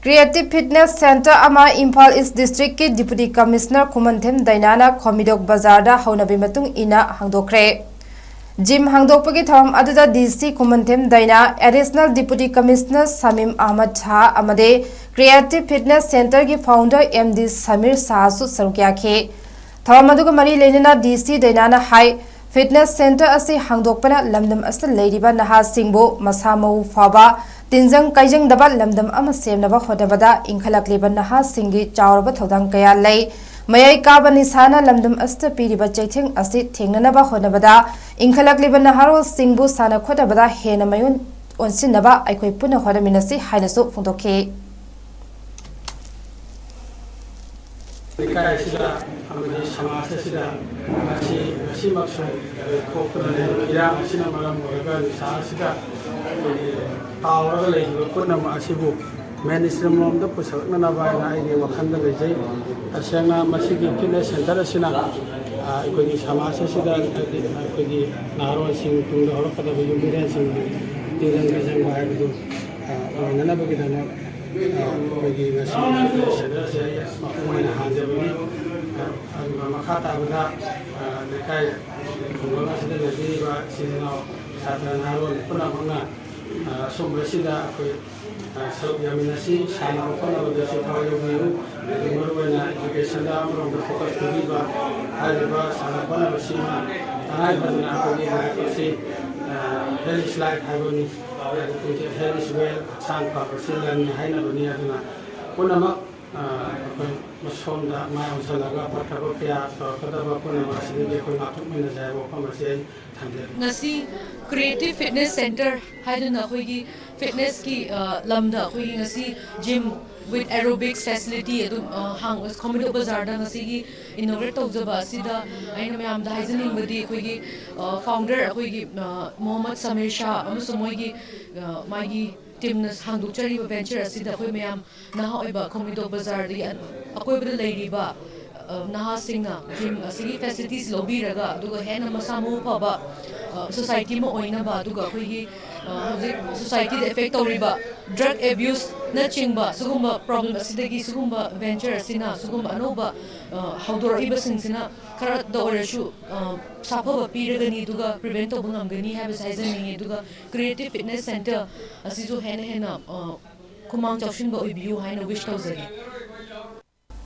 Creative Fitness Center ama Imphal East District ki Deputy Commissioner Khumanthem Dainana Khomidok Bazar da haunabi matung ina hangdokre. Gym hangdokpagi tharam aduda DC Khumanthem Daina Additional Deputy Commissioner Samim Ahmad Shah amade Creative Fitness Center ki founder MD Samir Sahasu sarukyakhe. Tharam aduga mari lenina DC Dainana hai Fitness Center asi hangdokpana lamdam asta leiriba naha singbo masamau faba Tinjang kaijang dapat lamdam ama semnaba hodabada inkhalakliba naha singi chawraba thodang kaya lei mayai kaba nisana lamdam asta piriba chaitheng asi thengnanaba hodabada inkhalakliba naharo singbu sana khodabada hena mayun onsinaba aikoi puna hodaminasi hainasu phungdokhe Kaisida amadi samasida asi maksu kokone ira asina malam moraga sahasida tawra leiba kunam asibu mainstream lomda pusakna na baina aige wakhanda lejai asena masigi fitness center asina ikoi samasida ikoi naro sing tungda horokada bi biren sing tinjang kajang bahai du nana bagidana ikoi ngasi center saya makumai hanjabni makata bada lekai kunga sida leji ba sinau satra naro punamanga Sombrasida Yaminasi, Sana Opana, the Sitayu, the Murwana, Education, the Focus Riva, Aliba, Sanapana, Sima, I say, Hellish Light Havoni, Hellish Well, Sanpa, Silla, and Hainabaniana, Punama, Masonda, my own Salaga, Patapia, Patapuna, Masini, Nasi Creative Fitness Center haiduna khoi fitness ki lamda khoi ngasi gym with aerobics facility adum hang Khomidok Bazar da ngasi gi inaugurate tawjaba asida aina mayam da haijaning badi khoi gi founder khoi gi Mohammad Samir Shah amusu moi gi magi team nas hangdukchari venture asida khoi mayam naha oiba Khomidok Bazar di akoi bada leiriba naha singna gym asigi facilities lobby raga duga hena masamu phaba society mo oina ba duga khoi society the effect toriba drug abuse na chingba sugumba problem asidagi sugumba venture sina sugumba anoba hawdor iba singsina khara da oreshu saphaba piragani duga prevent to bungamgani have sizing duga creative fitness center asisu hena kumang chawshin ba oibiu haina wish tawzagi